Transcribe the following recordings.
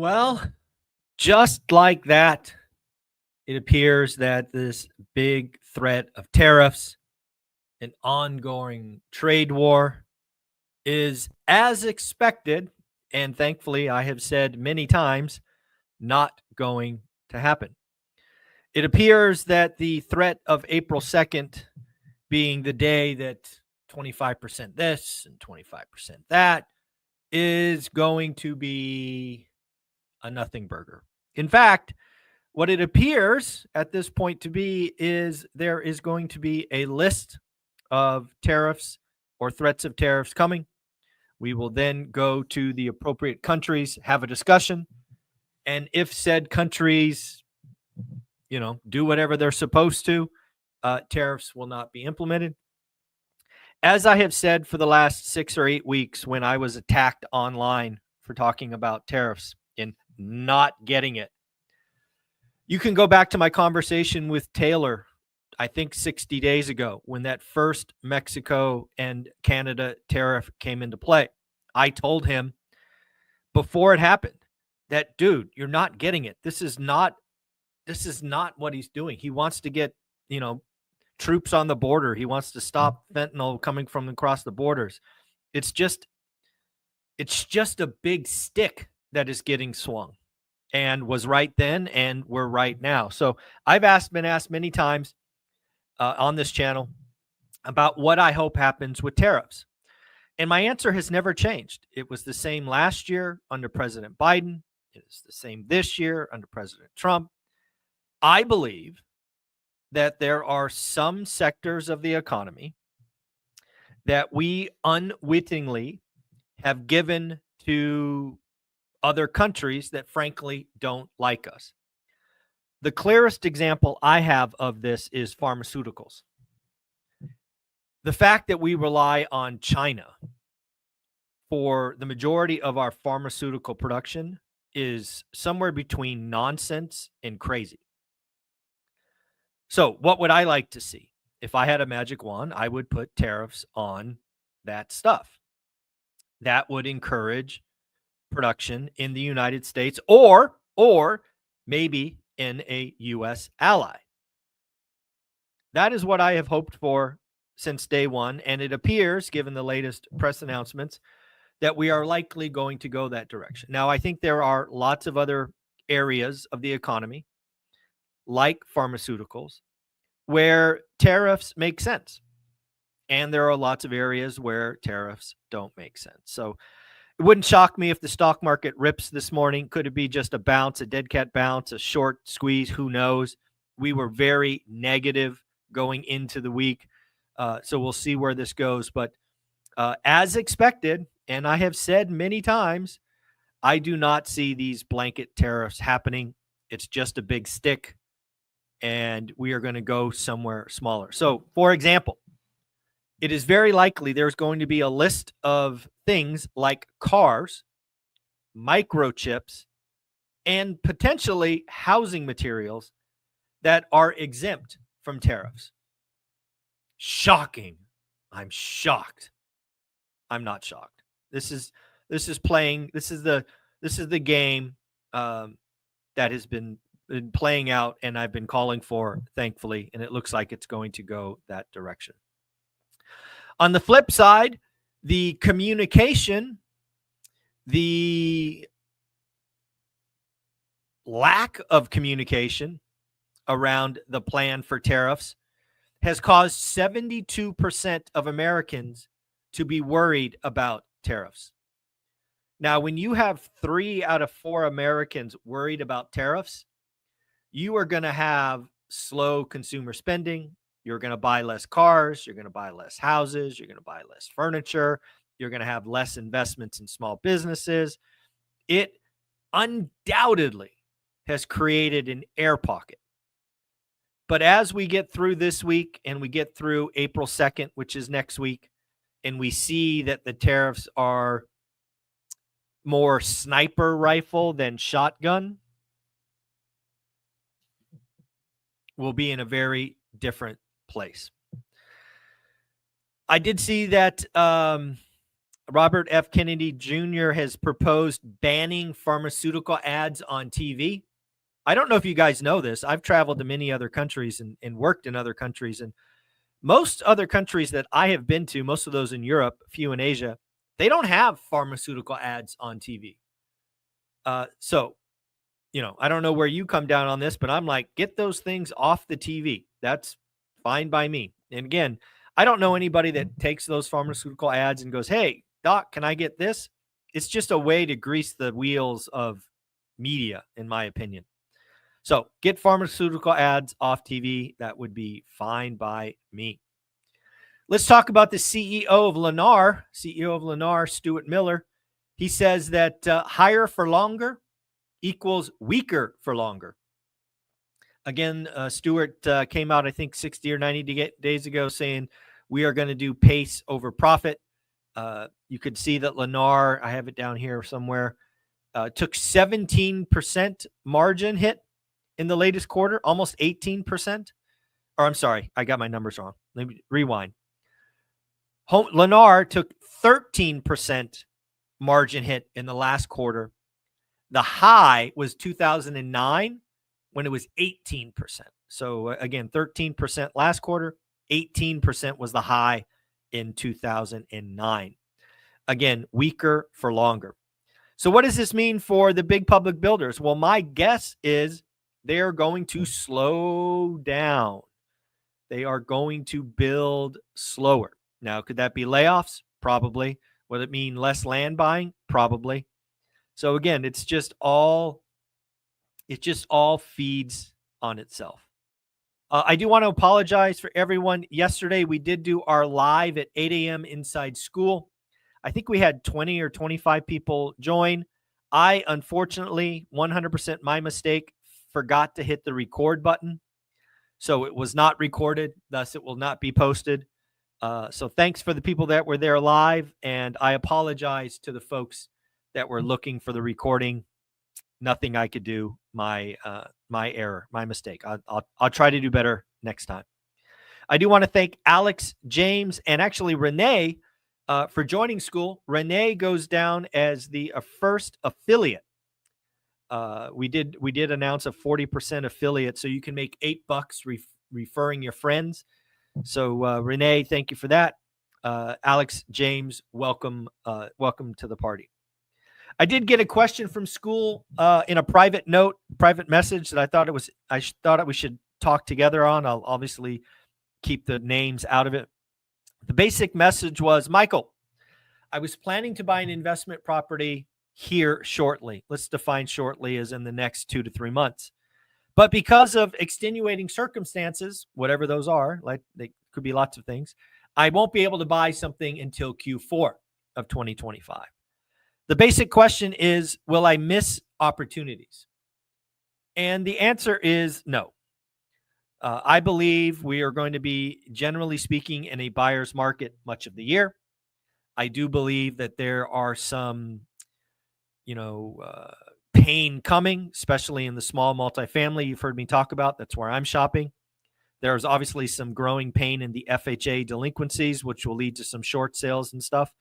Well, just like that, it appears that this big threat of tariffs, an ongoing trade war, is as expected. And thankfully, I have said many times, not going to happen. It appears that the threat of April 2nd being the day that 25% this and 25% that is going to be a nothing burger. In fact, what it appears at this point to be is there is going to be a list of tariffs or threats of tariffs coming. We will then go to the appropriate countries, have a discussion, and if said countries, do whatever they're supposed to, tariffs will not be implemented. As I have said for the last 6 or 8 weeks when I was attacked online for talking about tariffs and not getting it, you can go back to my conversation with Taylor, I think 60 days ago, when that first Mexico and Canada tariff came into play. I told him before it happened that, dude, you're not getting it. This is not what he's doing. He wants to get, troops on the border. He wants to stop fentanyl coming from across the borders. It's just a big stick that is getting swung, and was right then and we're right now. So I've been asked many times on this channel about what I hope happens with tariffs. And my answer has never changed. It was the same last year under President Biden. It is the same this year under President Trump. I believe that there are some sectors of the economy that we unwittingly have given to other countries that frankly don't like us. The clearest example I have of this is pharmaceuticals. The fact that we rely on China for the majority of our pharmaceutical production is somewhere between nonsense and crazy. So what would I like to see? If I had a magic wand, I would put tariffs on that stuff. That would encourage production in the United States or maybe in a U.S. ally. That is what I have hoped for since day one, and it appears, given the latest press announcements, that we are likely going to go that direction. Now, I think there are lots of other areas of the economy, like pharmaceuticals, where tariffs make sense. And there are lots of areas where tariffs don't make sense. So it wouldn't shock me if the stock market rips this morning. Could it be just a bounce, a dead cat bounce, a short squeeze? Who knows? We were very negative going into the week. So we'll see where this goes. But as expected, and I have said many times, I do not see these blanket tariffs happening. It's just a big stick, and we are going to go somewhere smaller. So, for example, it is very likely there's going to be a list of things like cars, microchips, and potentially housing materials that are exempt from tariffs. Shocking. I'm shocked. I'm not shocked. This is the game that has been playing out, and I've been calling for, thankfully, and it looks like it's going to go that direction. On the flip side, the communication, the lack of communication around the plan for tariffs has caused 72% of Americans to be worried about tariffs. Now, when you have 3 out of 4 Americans worried about tariffs, you are going to have slow consumer spending. You're going to buy less cars. You're going to buy less houses. You're going to buy less furniture. You're going to have less investments in small businesses. It undoubtedly has created an air pocket. But as we get through this week and we get through April 2nd, which is next week, and we see that the tariffs are more sniper rifle than shotgun, we'll be in a very different place. I did see that Robert F. Kennedy Jr. has proposed banning pharmaceutical ads on TV. I don't know if you guys know this. I've traveled to many other countries and worked in other countries. And most other countries that I have been to, most of those in Europe, a few in Asia, they don't have pharmaceutical ads on TV. So, I don't know where you come down on this, but I'm like, get those things off the TV. That's fine by me. And again, I don't know anybody that takes those pharmaceutical ads and goes, hey, doc, can I get this? It's just a way to grease the wheels of media, in my opinion. So get pharmaceutical ads off TV. That would be fine by me. Let's talk about the CEO of Lennar, Stuart Miller. He says that higher for longer equals weaker for longer. Again, Stuart came out, I think, 60 or 90 days ago saying we are going to do pace over profit. You could see that Lennar, I have it down here somewhere, took 17% margin hit in the latest quarter, almost 18%. Or I'm sorry, I got my numbers wrong. Let me rewind. Lennar took 13% margin hit in the last quarter. The high was 2009 when it was 18%. So again, 13% last quarter, 18% was the high in 2009. Again, weaker for longer. So what does this mean for the big public builders? Well, my guess is they are going to slow down. They are going to build slower. Now, could that be layoffs? Probably. Would it mean less land buying? Probably. So again, it just all feeds on itself. I do want to apologize for everyone. Yesterday, we did do our live at 8 a.m. inside school. I think we had 20 or 25 people join. I, unfortunately, 100% my mistake, forgot to hit the record button. So it was not recorded. Thus, it will not be posted. So thanks for the people that were there live. And I apologize to the folks that were looking for the recording. Nothing I could do. My error, my mistake. I'll try to do better next time. I do want to thank Alex, James, and actually Renee for joining school. Renee goes down as the first affiliate. We did announce a 40% affiliate, so you can make $8 referring your friends. So Renee, thank you for that. Alex, James, welcome to the party. I did get a question from school in a private message that I thought we should talk together on. I'll obviously keep the names out of it. The basic message was, Michael, I was planning to buy an investment property here shortly. Let's define shortly as in the next 2 to 3 months. But because of extenuating circumstances, whatever those are, like they could be lots of things, I won't be able to buy something until Q4 of 2025. The basic question is, will I miss opportunities? And the answer is no. I believe we are going to be, generally speaking, in a buyer's market much of the year. I do believe that there are some, pain coming, especially in the small multifamily you've heard me talk about. That's where I'm shopping. There's obviously some growing pain in the FHA delinquencies, which will lead to some short sales and stuff.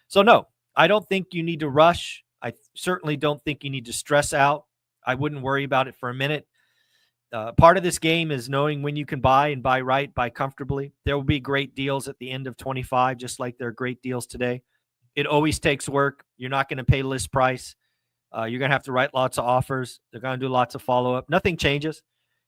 So no, I don't think you need to rush. I certainly don't think you need to stress out. I wouldn't worry about it for a minute. Part of this game is knowing when you can buy and buy right, buy comfortably. There will be great deals at the end of 25, just like there are great deals today. It always takes work. You're not going to pay list price. You're going to have to write lots of offers. They're going to do lots of follow-up. Nothing changes.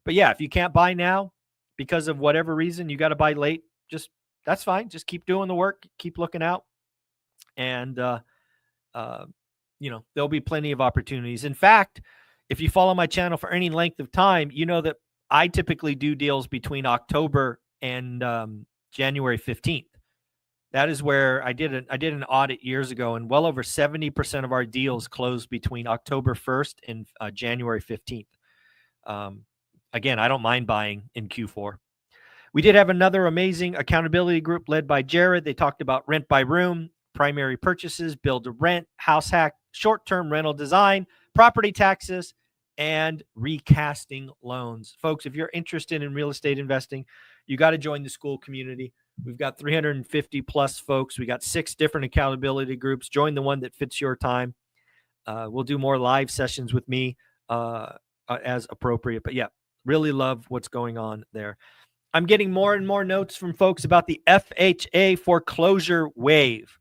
But yeah, if you can't buy now because of whatever reason, you got to buy late, that's fine. Just keep doing the work. Keep looking out. And, there'll be plenty of opportunities. In fact, if you follow my channel for any length of time, you know that I typically do deals between October and January 15th. That is where I did an audit years ago, and well over 70% of our deals closed between October 1st and January 15th. Again, I don't mind buying in Q4. We did have another amazing accountability group led by Jared. They talked about rent by room, primary purchases, build to rent, house hack, short-term rental design, property taxes, and recasting loans. Folks, if you're interested in real estate investing, you got to join the school community. We've got 350 plus folks. We got 6 different accountability groups. Join the one that fits your time. We'll do more live sessions with me as appropriate. But yeah, really love what's going on there. I'm getting more and more notes from folks about the FHA foreclosure wave.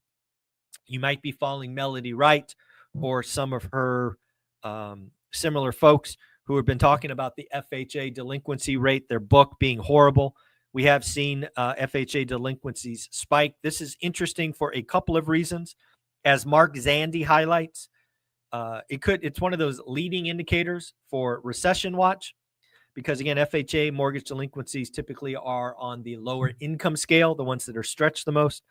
You might be following Melody Wright or some of her similar folks who have been talking about the FHA delinquency rate, their book being horrible. We have seen FHA delinquencies spike. This is interesting for a couple of reasons. As Mark Zandi highlights, it's one of those leading indicators for recession watch, because again, FHA mortgage delinquencies typically are on the lower income scale, the ones that are stretched the most.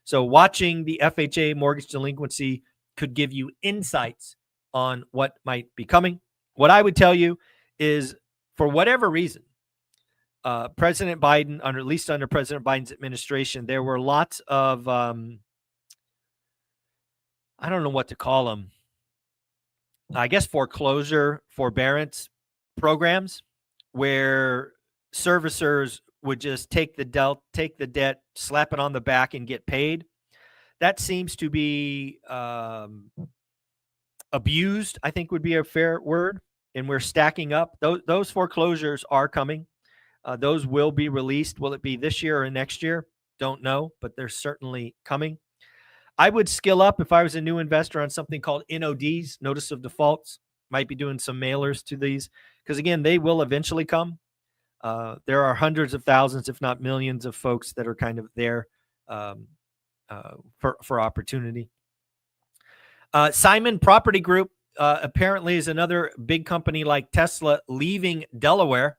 So watching the FHA mortgage delinquency could give you insights on what might be coming. What I would tell you is, for whatever reason, President Biden, at least under President Biden's administration, there were lots of, I don't know what to call them, I guess foreclosure, forbearance programs where servicers would just take the debt, slap it on the back, and get paid. That seems to be abused, I think would be a fair word. And we're stacking up. Those foreclosures are coming. Those will be released. Will it be this year or next year? Don't know, but they're certainly coming. I would skill up if I was a new investor on something called NODs, notice of defaults. Might be doing some mailers to these, because again, they will eventually come. There are hundreds of thousands, if not millions, of folks that are kind of there for opportunity. Simon Property Group apparently is another big company like Tesla leaving Delaware.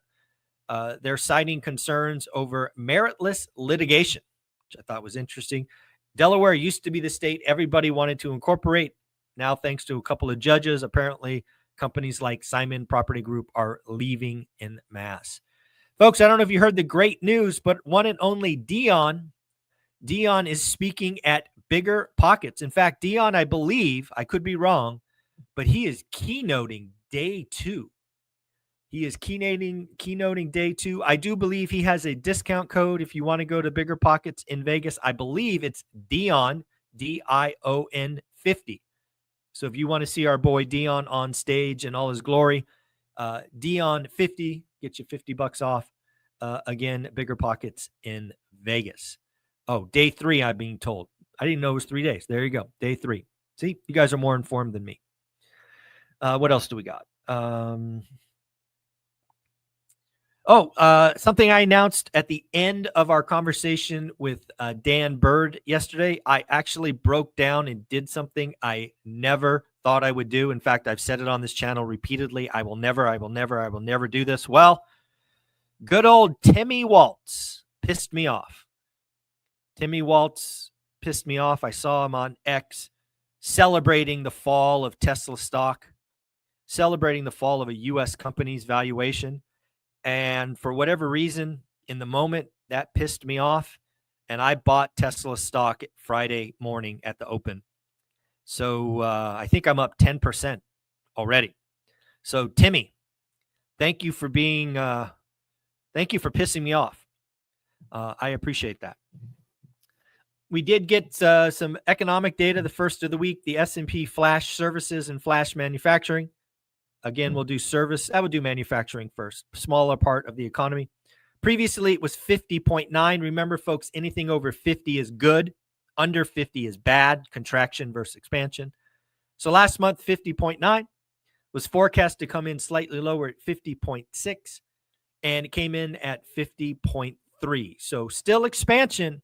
They're citing concerns over meritless litigation, which I thought was interesting. Delaware used to be the state everybody wanted to incorporate. Now, thanks to a couple of judges, apparently companies like Simon Property Group are leaving en masse. Folks, I don't know if you heard the great news, but one and only Dion is speaking at Bigger Pockets. In fact, Dion, I believe, I could be wrong, but he is keynoting day 2. He is keynoting day 2. I do believe he has a discount code if you want to go to Bigger Pockets in Vegas. I believe it's Dion, Dion 50. So if you want to see our boy Dion on stage in all his glory, Dion 50, get you $50 off. Again, Bigger Pockets in Vegas. Oh, day 3, I'm being told. I didn't know it was 3 days. There you go. Day 3. See, you guys are more informed than me. What else do we got? Something I announced at the end of our conversation with Dan Bird yesterday. I actually broke down and did something I never thought I would do. In fact, I've said it on this channel repeatedly. I will never do this. Well, good old Timmy Waltz pissed me off. Timmy Waltz pissed me off. I saw him on X celebrating the fall of Tesla stock, celebrating the fall of a U.S. company's valuation. And for whatever reason, in the moment, that pissed me off. And I bought Tesla stock Friday morning at the open. So I think I'm up 10% already. So Timmy, thank you for pissing me off. I appreciate that. We did get some economic data, the first of the week, the S&P Flash Services and Flash Manufacturing. Again, we'll do service. I would do manufacturing first, smaller part of the economy. Previously, it was 50.9. Remember, folks, anything over 50 is good. Under 50 is bad, contraction versus expansion. So last month, 50.9 was forecast to come in slightly lower at 50.6, and it came in at 50.3. So still expansion,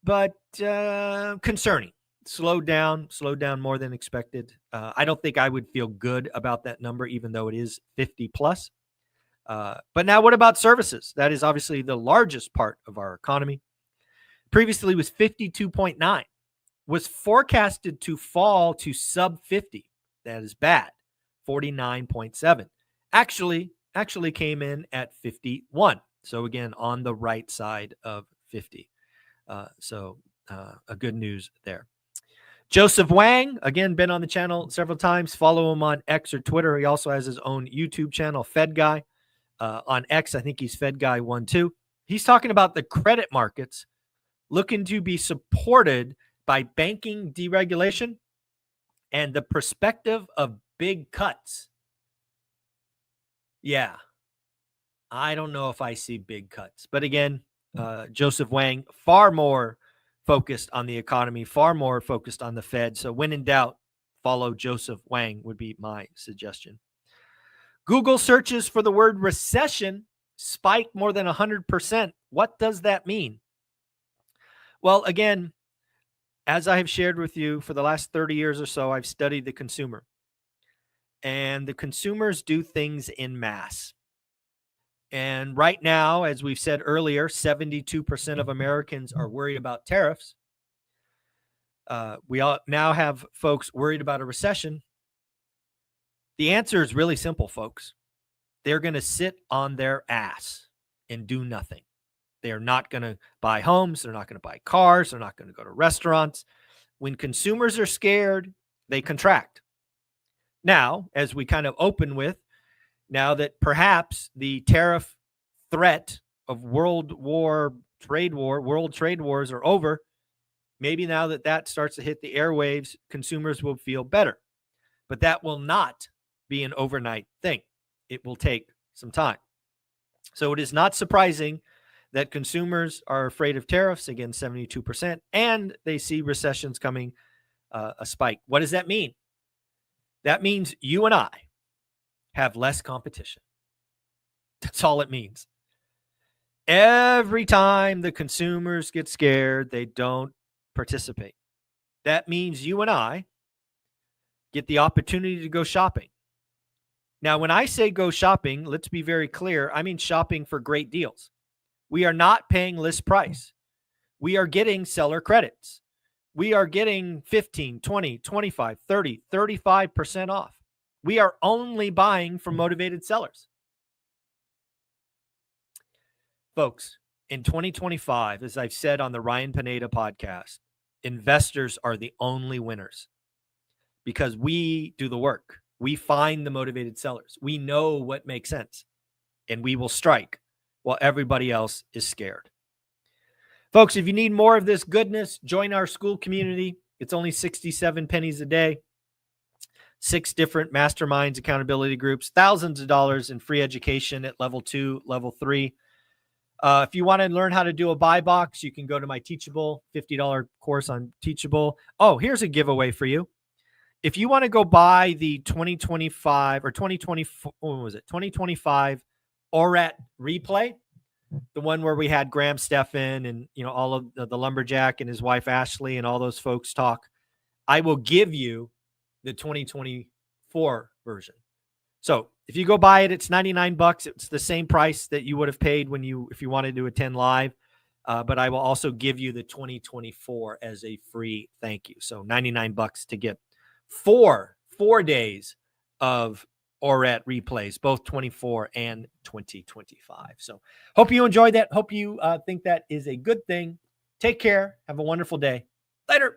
but concerning. Slowed down more than expected. I don't think I would feel good about that number, even though it is 50 plus. But now what about services? That is obviously the largest part of our economy. Previously was 52.9, was forecasted to fall to sub 50. That is bad. 49.7. Actually came in at 51. So again, on the right side of 50. So a good news there. Joseph Wang, again, been on the channel several times. Follow him on X or Twitter. He also has his own YouTube channel, Fed Guy. On X, I think he's Fed Guy 1 2. He's talking about the credit markets looking to be supported by banking deregulation and the perspective of big cuts. Yeah, I don't know if I see big cuts. But again, Joseph Wang, far more focused on the economy, far more focused on the Fed. So when in doubt, follow Joseph Wang would be my suggestion. Google searches for the word recession spiked more than 100%. What does that mean? Well, again, as I have shared with you for the last 30 years or so, I've studied the consumer. And the consumers do things in mass. And right now, as we've said earlier, 72% of Americans are worried about tariffs. We all now have folks worried about a recession. The answer is really simple, folks. They're going to sit on their ass and do nothing. They are not going to buy homes. They're not going to buy cars. They're not going to go to restaurants. When consumers are scared, they contract. Now, as we kind of open with, now that perhaps the tariff threat of world trade wars are over, maybe now that starts to hit the airwaves, consumers will feel better. But that will not be an overnight thing. It will take some time. So it is not surprising that consumers are afraid of tariffs, again, 72%, and they see recessions coming, a spike. What does that mean? That means you and I have less competition. That's all it means. Every time the consumers get scared, they don't participate. That means you and I get the opportunity to go shopping. Now, when I say go shopping, let's be very clear. I mean shopping for great deals. We are not paying list price. We are getting seller credits. We are getting 15, 20, 25, 30, 35% off. We are only buying from motivated sellers. Folks, in 2025, as I've said on the Ryan Pineda podcast, investors are the only winners because we do the work. We find the motivated sellers. We know what makes sense, and we will strike while everybody else is scared. Folks, if you need more of this goodness, join our school community. It's only 67 pennies a day. 6 different masterminds, accountability groups, thousands of dollars in free education at level 2, level 3. If you want to learn how to do a buy box, you can go to my Teachable $50 course on Teachable. Oh, here's a giveaway for you. If you want to go buy the 2025 or 2024, what was it? 2025 ORAT replay, the one where we had Graham Stephan and all of the lumberjack and his wife Ashley and all those folks talk, I will give you the 2024 version. So if you go buy it, it's $99. It's the same price that you would have paid if you wanted to attend live. But I will also give you the 2024 as a free thank you. So $99 to get four days of ORAT replays, both 24 and 2025. So hope you enjoyed that. Hope you think that is a good thing. Take care. Have a wonderful day. Later.